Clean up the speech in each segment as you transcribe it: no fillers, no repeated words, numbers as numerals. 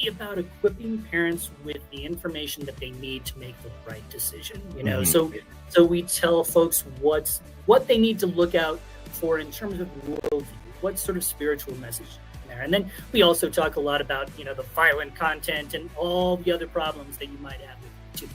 really about equipping parents with the information that they need to make the right decision. So we tell folks what they need to look out for in terms of worldview, what sort of spiritual message there. And then we also talk a lot about, the violent content and all the other problems that you might have with it too.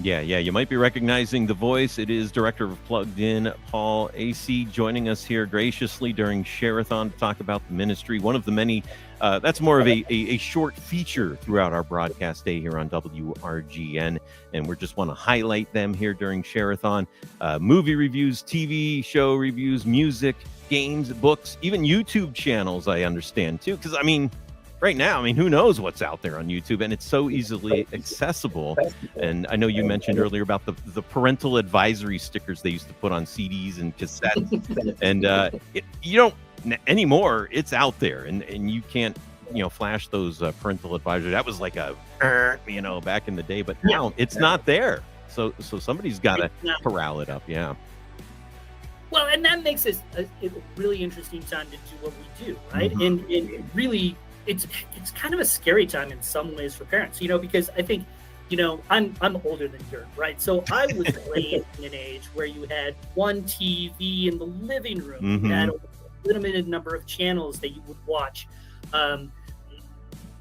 Yeah, you might be recognizing the voice. It is Director of Plugged In, Paul Asay, joining us here graciously during Share-A-Thon to talk about the ministry. One of the many, that's more of a short feature throughout our broadcast day here on WRGN, and we just want to highlight them here during Share-A-Thon. Movie reviews, TV show reviews, music, games, books, even YouTube channels, I understand, too, because, right now, who knows what's out there on YouTube, and it's so easily accessible. And I know you mentioned earlier about the parental advisory stickers they used to put on CDs and cassettes, and you don't anymore. It's out there, and you can't flash those parental advisory. That was like a back in the day, but now it's not there. So somebody's got to corral it up. Yeah. Well, and that makes it a really interesting time to do what we do, right? Mm-hmm. And really. It's kind of a scary time in some ways for parents, because I think, I'm older than you, right? So I was raised in an age where you had one TV in the living room, mm-hmm. You had a limited number of channels that you would watch.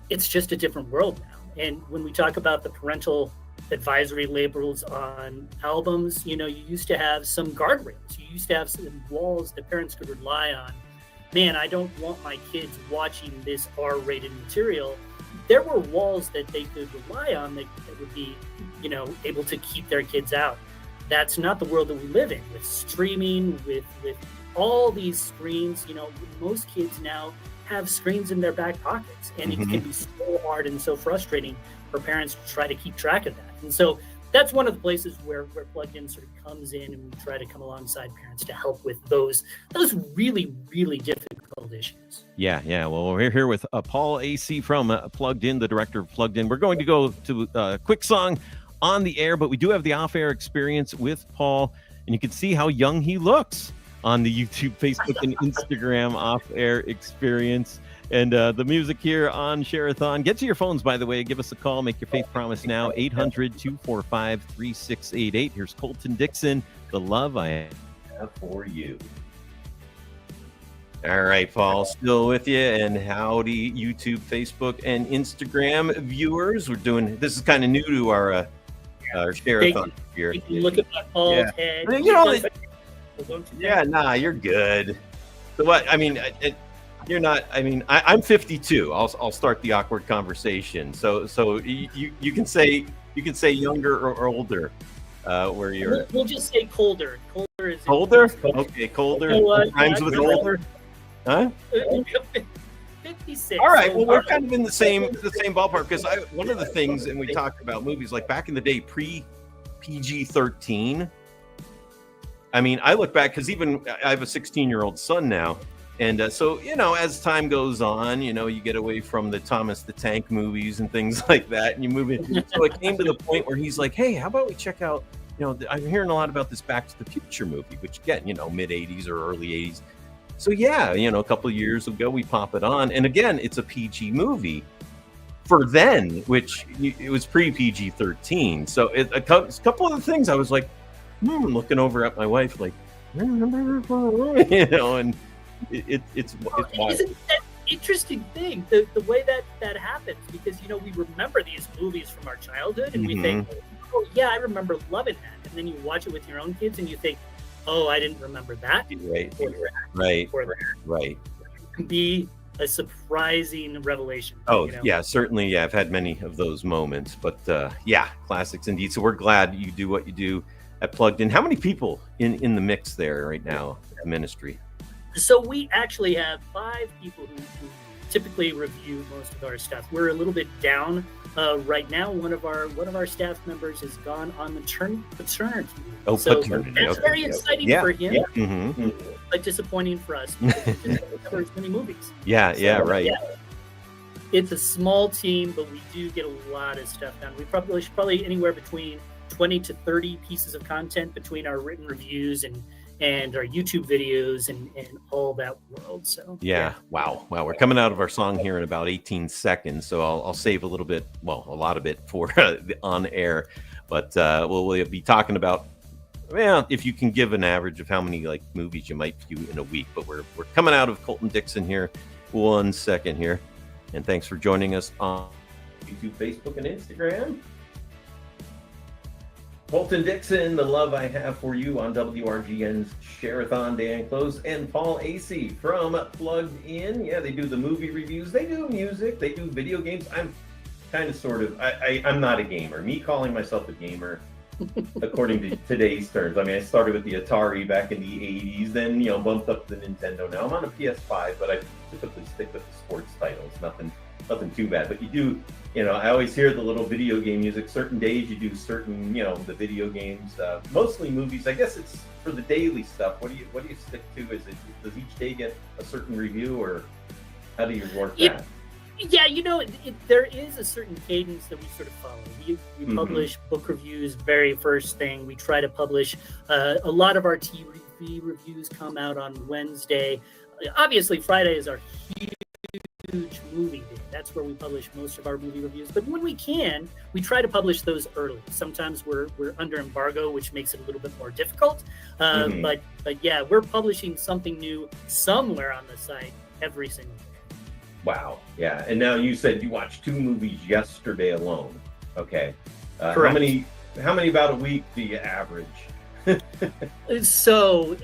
It's just a different world now. And when we talk about the parental advisory labels on albums, you used to have some guardrails. You used to have some walls that parents could rely on. Man, I don't want my kids watching this R-rated material. There were walls that they could rely on that would be, able to keep their kids out. That's not the world that we live in with streaming, with all these screens. Most kids now have screens in their back pockets, and mm-hmm. It can be so hard and so frustrating for parents to try to keep track of that. And so that's one of the places where Plugged In sort of comes in, and we try to come alongside parents to help with those really, really difficult issues. Yeah. Well, we're here with Paul Asay from Plugged In, the director of Plugged In. We're going to go to a quick song on the air, but we do have the off-air experience with Paul, and you can see how young he looks on the YouTube, Facebook, and Instagram off-air experience. And the music here on Share-A-Thon. Get to your phones, by the way. Give us a call. Make your faith promise now. 800-245-3688. Here's Colton Dixon, The Love I Have For You. All right, Paul, still with you. And howdy, YouTube, Facebook, and Instagram viewers. We're doing, this is kind of new to our Share-A-Thon here. Look at that Paul's head. You're good. So what, you're not. I'm 52. I'll start the awkward conversation. So you can say younger or older, where you're. We'll just say colder. Colder is colder. Okay, colder. Rhymes with older. Huh? 56. All right. Well, we're kind of in the same ballpark, because one of the things, and we talked about movies like back in the day, pre PG-13. I look back, because even I have a 16-year-old son now. And so, as time goes on, you get away from the Thomas the Tank movies and things like that, and you move in. So it came to the point where he's like, hey, how about we check out, I'm hearing a lot about this Back to the Future movie, which again, mid 80s or early 80s. So yeah, a couple of years ago, we pop it on. And again, it's a PG movie for then, which it was pre PG-13. So a couple of the things I was like, looking over at my wife, like, and it's wild. Isn't that interesting thing, the way that happens? Because we remember these movies from our childhood, and we think, oh yeah, I remember loving that, and then you watch it with your own kids, and you think, oh, I didn't remember that. Right. It can be a surprising revelation. Oh yeah, certainly. Yeah, I've had many of those moments, but classics indeed. So we're glad you do what you do at Plugged In. How many people in the mix there right now at the ministry? So we actually have 5 people who typically review most of our stuff. We're a little bit down right now. One of our staff members has gone on paternity. Oh, so paternity. That's very exciting for him. Yeah. Mm-hmm. But disappointing for us because we just cover as many movies. Right. Yeah. It's a small team, but we do get a lot of stuff done. We probably anywhere between 20 to 30 pieces of content between our written reviews and and our YouTube videos and all that world. So yeah. Wow. We're coming out of our song here in about 18 seconds, so I'll save a little bit, well, a lot of it for the on air, but we'll be talking about, well, if you can give an average of how many like movies you might view in a week. But we're coming out of Colton Dixon here. 1 second here, and thanks for joining us on YouTube, Facebook, and Instagram. Colton Dixon, the love I have for you on WRGN's Share-A-Thon Day and Close, and Paul Asay from Plugged In. Yeah, they do the movie reviews, they do music, they do video games. I'm kind of sort of, I'm not a gamer. Me calling myself a gamer, according to today's terms. I mean, I started with the Atari back in the 80s, then, you know, bumped up to the Nintendo. Now I'm on a PS5, but I typically stick with the sports titles. Nothing too bad. But you do, you know, I always hear the little video game music. Certain days you do certain, you know, the video games, mostly movies. I guess it's for the daily stuff. What do you stick to? Does each day get a certain review, or how do you work that? Yeah, you know, there is a certain cadence that we sort of follow. We publish book reviews very first thing. We try to publish a lot of our TV reviews come out on Wednesday. Obviously, Friday is our huge movie day. That's where we publish most of our movie reviews. But when we can, we try to publish those early. Sometimes we're under embargo, which makes it a little bit more difficult. But yeah, we're publishing something new somewhere on the site every single day. Wow. Yeah. And now you said you watched 2 movies yesterday alone. Okay. Correct. How many about a week do you average? So,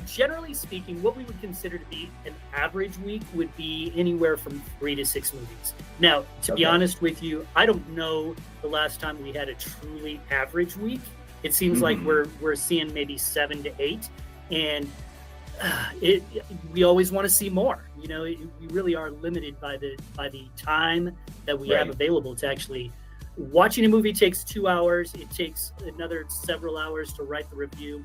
generally speaking, what we would consider to be an average week would be anywhere from 3 to 6 movies. Now, to be honest with you, I don't know the last time we had a truly average week. It seems like we're seeing maybe 7 to 8, and we always want to see more. You know, we really are limited by the time that we have available to actually. Watching a movie takes 2 hours. It takes another several hours to write the review.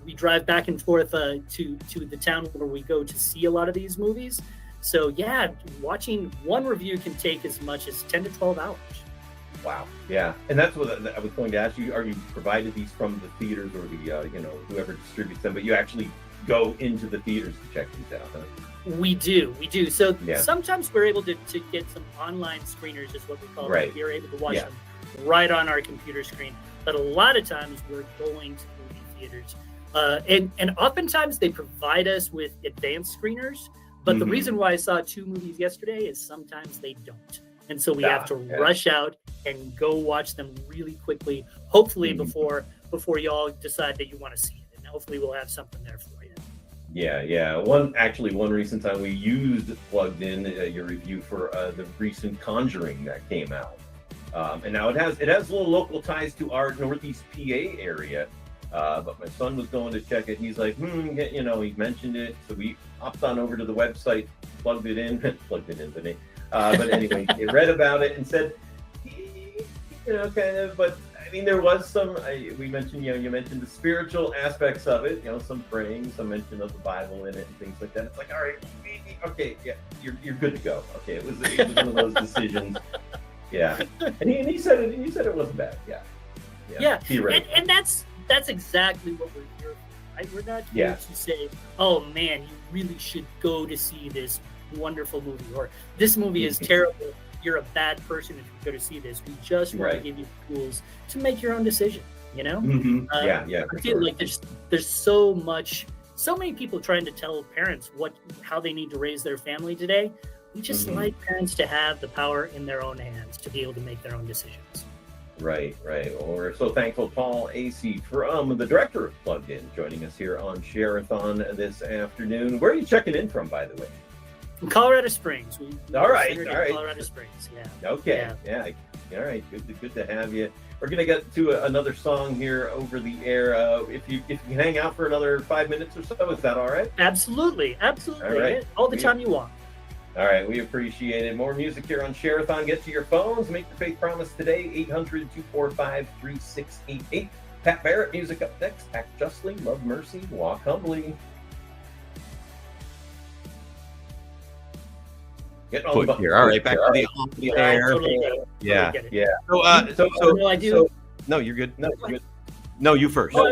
We drive back and forth to the town where we go to see a lot of these movies. So yeah, watching one review can take as much as 10 to 12 hours. Wow. Yeah. And that's what I was going to ask you. Are you provided these from the theaters or the, you know, whoever distributes them, but you actually go into the theaters to check these out, huh? We do. So sometimes we're able to get some online screeners, is what we call them. We're able to watch them right on our computer screen. But a lot of times we're going to movie theaters. And oftentimes they provide us with advanced screeners. But the reason why I saw 2 movies yesterday is sometimes they don't. And so we have to rush out and go watch them really quickly, hopefully before y'all decide that you want to see it. And hopefully we'll have something there for you. Yeah. One recent time we used Plugged In, your review for the recent Conjuring that came out, and now it has little local ties to our Northeast PA area. But my son was going to check it. He's like, you know, he mentioned it, so we hopped on over to the website, plugged it in today. But anyway, he read about it and said, you know, kind of, but. I mean, there was some. We mentioned, you know, you mentioned the spiritual aspects of it. You know, some praying, some mention of the Bible in it, and things like that. It's like, all right, okay, yeah, you're good to go. Okay, it was one of those decisions. Yeah, and he said it. He said it wasn't bad. Yeah. And that's exactly what we're here for. Right? We're not here to say, oh man, you really should go to see this wonderful movie, or this movie is terrible. You're a bad person if you go to see this. We just want to give you the tools to make your own decision, you know? I feel like there's so many people trying to tell parents how they need to raise their family today. We just like parents to have the power in their own hands to be able to make their own decisions. Right. Well, we're so thankful Paul Asay, from the director of Plugged In, joining us here on Share-A-Thon this afternoon. Where are you checking in from, by the way? In Colorado Springs. All right. Colorado Springs, yeah. Okay, yeah. All right, good to have you. We're gonna get to another song here over the air. If you can hang out for another 5 minutes or so, is that all right? Absolutely. All right. All the time you want. All right, we appreciate it. More music here on Share-A-Thon. Get to your phones. Make the faith promise today. 800-245-3688. Pat Barrett, music up next. Act justly, love mercy, walk humbly. All right, back to the air. Totally Yeah. get it. Yeah. So, No, I do. No, you're good. No, you're good. No, you first. Oh,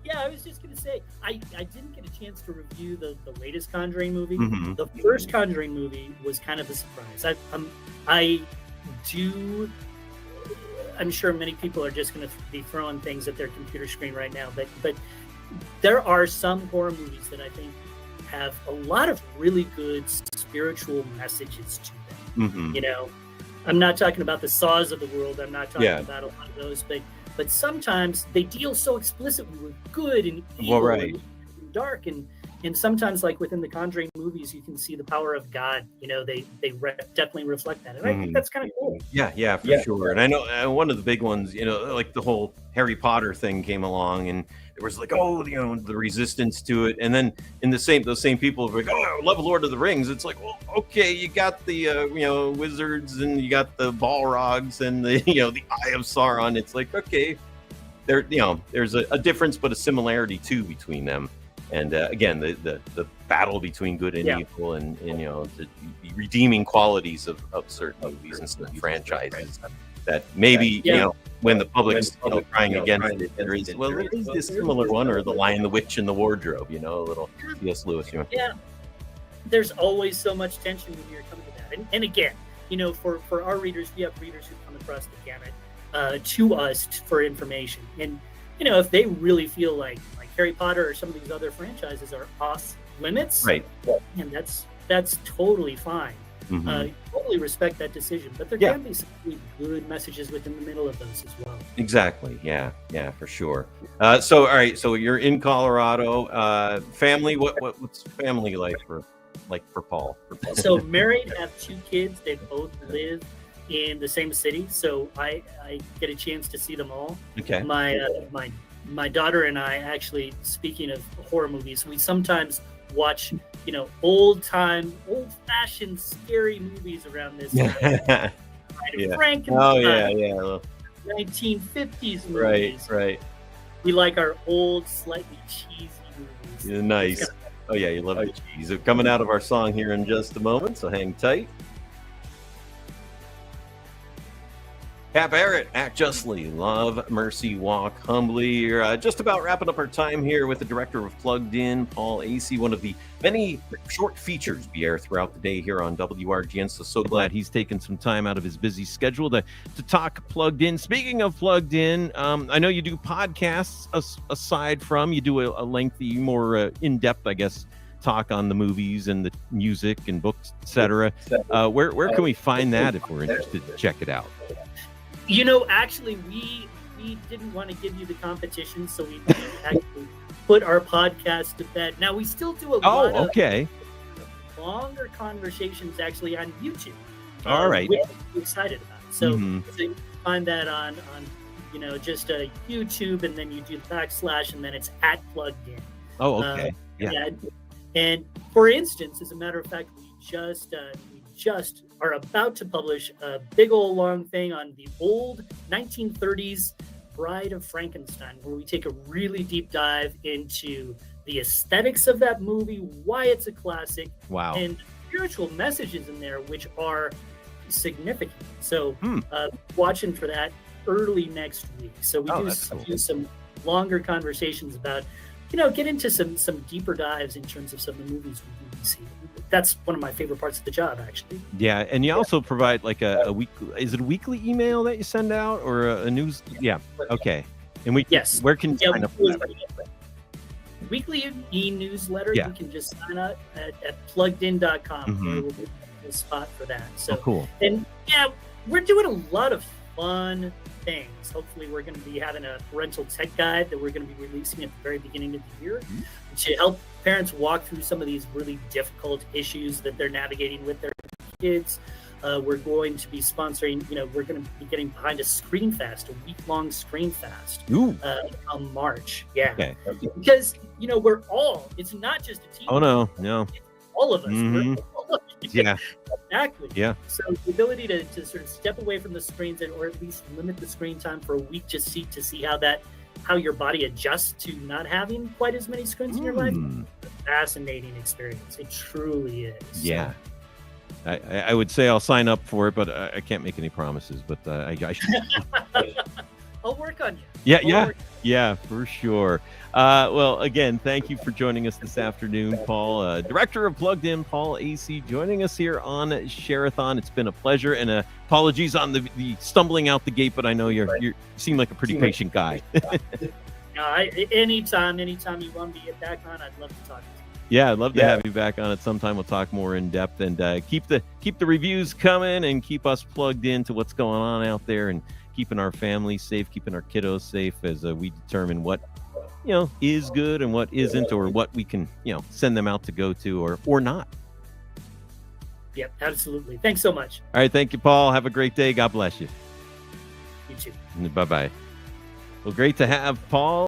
yeah, I was just gonna say I didn't get a chance to review the latest Conjuring movie. Mm-hmm. The first Conjuring movie was kind of a surprise. I'm sure many people are just going to be throwing things at their computer screen right now, but there are some horror movies that I think have a lot of really good spiritual messages to them. Mm-hmm. You know, I'm not talking about the Saws of the world. I'm not talking Yeah. about a lot of those, but sometimes they deal so explicitly with good and evil Well, right. and dark, and sometimes, like within the Conjuring movies, you can see the power of God. You know, they definitely reflect that, and I think that's kind of cool. Yeah, for sure. And I know one of the big ones, you know, like the whole Harry Potter thing came along, and there was like, oh, you know, the resistance to it. And then those same people were like, oh, I love Lord of the Rings. It's like, well, okay, you got the you know, wizards, and you got the Balrogs, and the, you know, the Eye of Sauron. It's like, okay, there, you know, there's a difference, but a similarity too between them. And again, the battle between good and evil, and you know, the redeeming qualities of certain movies and certain franchises that maybe you know, when the public's crying against it, there is, well, there is this similar one, or The Lion, the Witch, and the Wardrobe. You know, a little C.S. Lewis. You know? Yeah, there's always so much tension when you're coming to that, and again, you know, for our readers, we have readers who come across the gamut to us for information, and you know, if they really feel like Harry Potter or some of these other franchises are off limits, Right? And that's totally fine. Mm-hmm. Totally respect that decision, but there can be some really good messages within the middle of those as well. Exactly. Yeah, for sure. So, all right. So you're in Colorado. Family. What's family like for Paul? So married, have 2 kids. They both live in the same city, so I get a chance to see them all. Okay. My daughter and I, actually, speaking of horror movies, we sometimes watch, you know, old-fashioned scary movies around this time. Frankenstein. Oh yeah. 1950s movies. Right. We like our old, slightly cheesy movies. Yeah, nice. Oh yeah, you love the cheese. They're coming out of our song here in just a moment, so hang tight. Cap Barrett, Act Justly, Love Mercy, Walk Humbly. You're just about wrapping up our time here with the director of Plugged In, Paul Asay, one of the many short features we air throughout the day here on WRGN. So glad he's taken some time out of his busy schedule to talk Plugged In. Speaking of Plugged In, I know you do podcasts aside from, you do a lengthy, more in-depth, I guess, talk on the movies and the music and books, etc. Where can we find that if we're interested to check it out? You know, actually, we didn't want to give you the competition, so we actually put our podcast to bed. Now, we still do a lot of longer conversations actually on YouTube. All right. Which I'm excited about. So, so you can find that on you know, just YouTube, and then you do the / and then it's @Plugged In. Oh, okay. And for instance, as a matter of fact, we just are about to publish a big old long thing on the old 1930s Bride of Frankenstein, where we take a really deep dive into the aesthetics of that movie, why it's a classic, and spiritual messages in there which are significant. So watching for that early next week. So we do some longer conversations about, you know, get into some deeper dives in terms of some of the movies we see. That's one of my favorite parts of the job, actually. Yeah, and you also provide like a weekly. Is it a weekly email that you send out, or a news? Yeah. Okay. And where can you sign up for that? Weekly e-newsletter. You can just sign up at pluggedin.com. There will be a spot for that. So cool. And we're doing a lot of fun things. Hopefully, we're going to be having a parental tech guide that we're going to be releasing at the very beginning of the year to help parents walk through some of these really difficult issues that they're navigating with their kids. We're going to be sponsoring, you know, we're going to be getting behind a screen fast, a week-long screen fast on March. Yeah. Okay. Because, you know, it's not just a team. Oh, no. It's all of us. Yeah. Exactly. Yeah. So the ability to sort of step away from the screens, or at least limit the screen time for a week, just to see how your body adjusts to not having quite as many screens in your life. Fascinating experience. It truly is. Yeah. I would say I'll sign up for it, but I can't make any promises. But I should. I'll work on you. Yeah, for sure. Well, again, thank you for joining us this afternoon, Paul. Director of Plugged In, Paul Asay, joining us here on Share-A-Thon. It's been a pleasure, and apologies on the stumbling out the gate, but I know you seem like a pretty patient guy. Anytime you want me to get back on, I'd love to talk to you. Yeah, I'd love to have you back on at some time. We'll talk more in depth, and keep the reviews coming, and keep us plugged into what's going on out there, and keeping our families safe, keeping our kiddos safe as we determine what is good and what isn't, or what we can send them out to go to or not. Yep, absolutely. Thanks so much. All right, thank you, Paul. Have a great day. God bless you. You too. Bye-bye. Well, great to have Paul.